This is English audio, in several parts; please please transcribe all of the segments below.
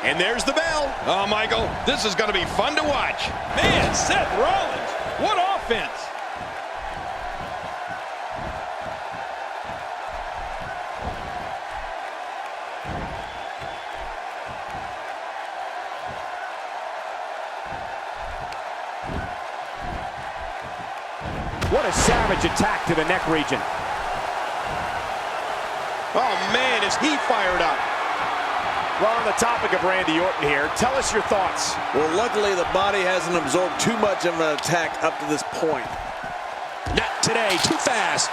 And there's the bell. Oh, Michael, this is going to be fun to watch. Man, Seth Rollins, what offense! What a savage attack to the neck region. Oh, man, is he fired up. Well, on the topic of Randy Orton here, tell us your thoughts. Well, luckily the body hasn't absorbed too much of an attack up to this point. Not today, too fast.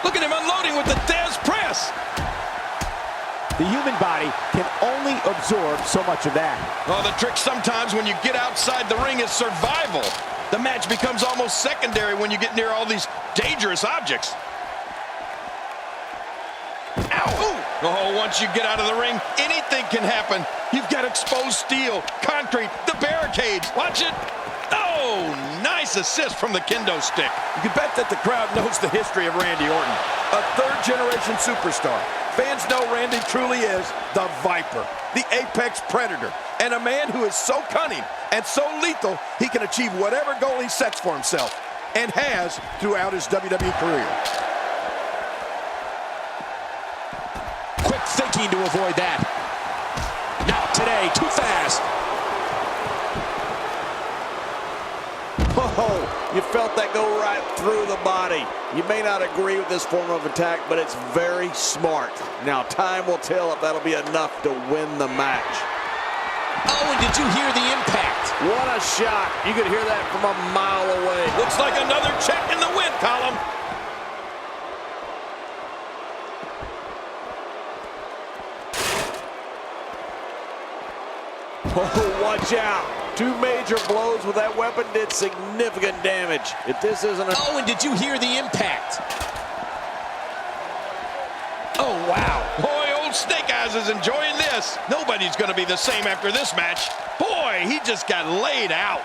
Look at him unloading with the Dez press. The human body can only absorb so much of that. Oh, the trick sometimes when you get outside the ring is survival. The match becomes almost secondary when you get near all these dangerous objects. Ow! Oh, once you get out of the ring, anything can happen. You've got exposed steel, concrete, the barricades. Watch it. Oh, nice assist from the kendo stick. You can bet that the crowd knows the history of Randy Orton, a third-generation superstar. Fans know Randy truly is the Viper, the apex predator, and a man who is so cunning and so lethal he can achieve whatever goal he sets for himself, and has throughout his WWE career. Quick thinking to avoid that. Not today, too fast. Oh, you felt that go right through the body. You may not agree with this form of attack, but it's very smart. Now, time will tell if that'll be enough to win the match. Oh, and did you hear the impact? What a shot. You could hear that from a mile away. Looks like another check in the win column. Oh, watch out. Two major blows with that weapon did significant damage. If this isn't a... Oh, and did you hear the impact? Oh, wow. Boy, old Snake Eyes is enjoying this. Nobody's going to be the same after this match. Boy, he just got laid out.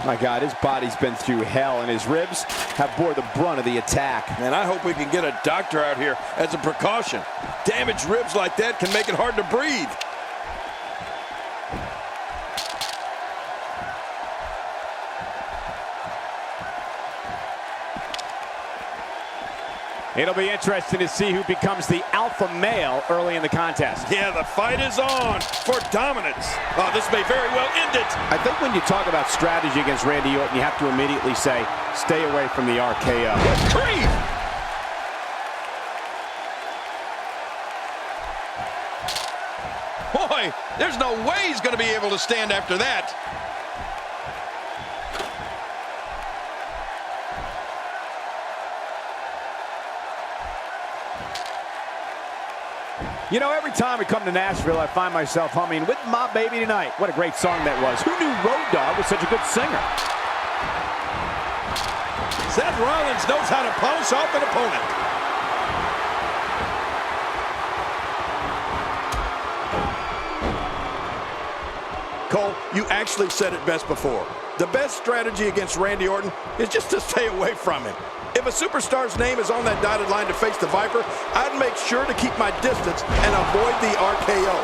My God, his body's been through hell, and his ribs have bore the brunt of the attack. And I hope we can get a doctor out here as a precaution. Damaged ribs like that can make it hard to breathe. It'll be interesting to see who becomes the alpha male early in the contest. Yeah, the fight is on for dominance. Oh, this may very well end it. I think when you talk about strategy against Randy Orton, you have to immediately say, stay away from the RKO. Retrieve! Boy, there's no way he's going to be able to stand after that. You know, every time we come to Nashville, I find myself humming With My Baby Tonight. What a great song that was. Who knew Road Dogg was such a good singer? Seth Rollins knows how to polish off an opponent. Cole, you actually said it best before. The best strategy against Randy Orton is just to stay away from him. If a superstar's name is on that dotted line to face the Viper, I'd make sure to keep my distance and avoid the RKO.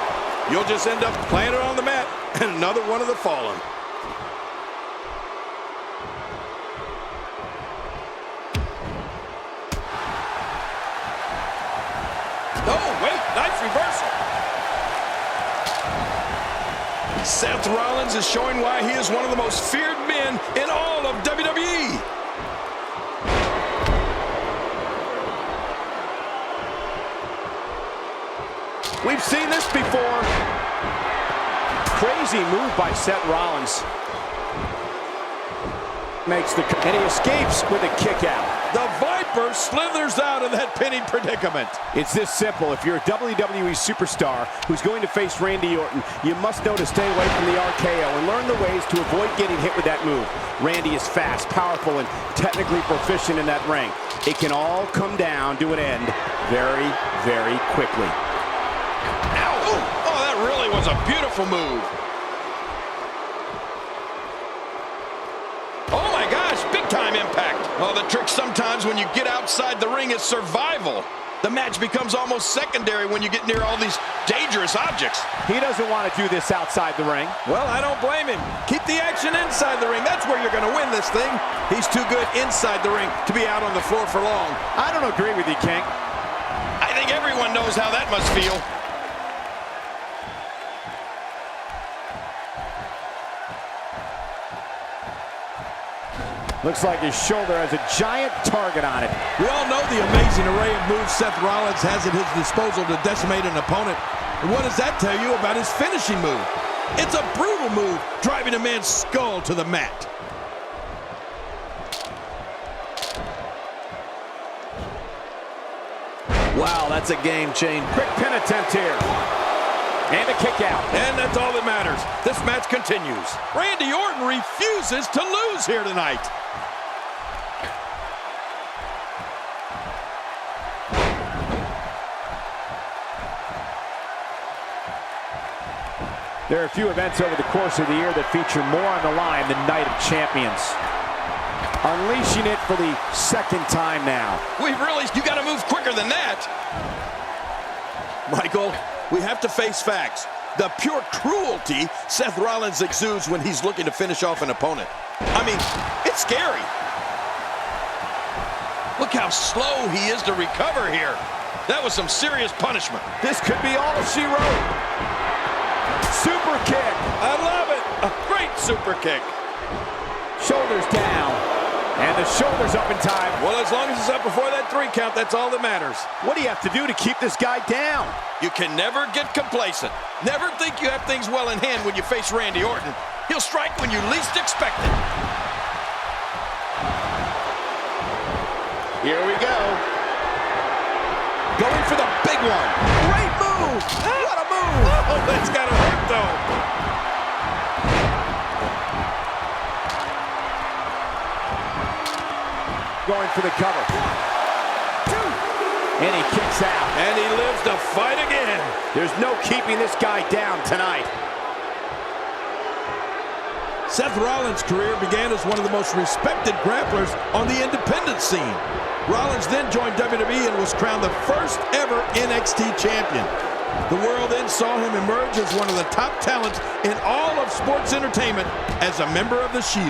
You'll just end up playing it on the mat and another one of the fallen. Oh, wait, nice reversal. Seth Rollins is showing why he is one of the most feared men in all of WWE. We've seen this before. Crazy move by Seth Rollins. And he escapes with a kick out. The Viper slithers out of that pinning predicament. It's this simple. If you're a WWE superstar who's going to face Randy Orton, you must know to stay away from the RKO and learn the ways to avoid getting hit with that move. Randy is fast, powerful, and technically proficient in that ring. It can all come down to an end very, very quickly. Ow! Oh, that really was a beautiful move. Oh my gosh, big time impact. Well, the trick sometimes when you get outside the ring is survival. The match becomes almost secondary when you get near all these dangerous objects. He doesn't want to do this outside the ring. Well, I don't blame him. Keep the action inside the ring. That's where you're going to win this thing. He's too good inside the ring to be out on the floor for long. I don't agree with you, King. I think everyone knows how that must feel. Looks like his shoulder has a giant target on it. We all know the amazing array of moves Seth Rollins has at his disposal to decimate an opponent. And what does that tell you about his finishing move? It's a brutal move, driving a man's skull to the mat. Wow, that's a game changer. Quick pin attempt here. And a kick out. And that's all that matters. This match continues. Randy Orton refuses to lose here tonight. There are a few events over the course of the year that feature more on the line than Night of Champions. Unleashing it for the second time now. You got to move quicker than that. Michael, we have to face facts. The pure cruelty Seth Rollins exudes when he's looking to finish off an opponent. I mean, it's scary. Look how slow he is to recover here. That was some serious punishment. This could be all she wrote. Super kick. I love it. A great super kick. Shoulders down. And the shoulders up in time. Well, as long as it's up before that 3 count, that's all that matters. What do you have to do to keep this guy down? You can never get complacent. Never think you have things well in hand when you face Randy Orton. He'll strike when you least expect it. Here we go. Going for the big one. Great move. What a move. Oh, that's got to hurt, though. Going for the cover. 1, 2. And he kicks out. And he lives to fight again. There's no keeping this guy down tonight. Seth Rollins' career began as one of the most respected grapplers on the independent scene. Rollins then joined WWE and was crowned the first ever NXT champion. The world then saw him emerge as one of the top talents in all of sports entertainment as a member of The Shield.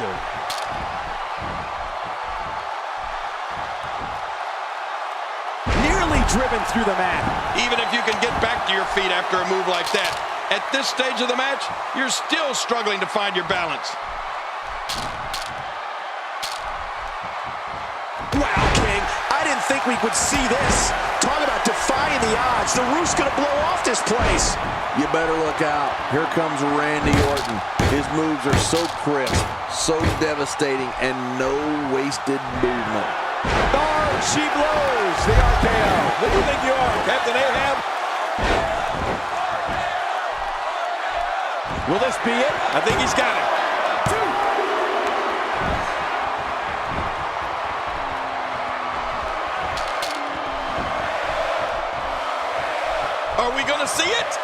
Nearly driven through the mat. Even if you can get back to your feet after a move like that, at this stage of the match, you're still struggling to find your balance. Wow, King, I didn't think we would see this. Talk about defying the odds. The roof's gonna blow off this place. You better look out. Here comes Randy Orton. His moves are so crisp, so devastating, and no wasted movement. Oh, she blows the RKO. Who do you think you are, Captain Ahab? Will this be it? I think he's got it. 2. Are we going to see it?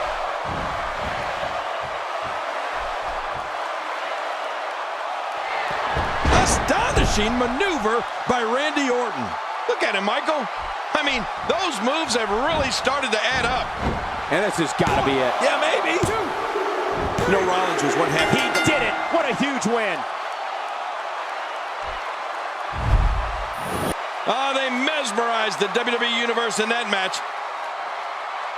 Astonishing maneuver by Randy Orton. Look at him, Michael. I mean, those moves have really started to add up. And this has got to be it. Yeah, maybe. 2. No, Rollins was one half. He did it. What a huge win. Oh, they mesmerized the WWE Universe in that match.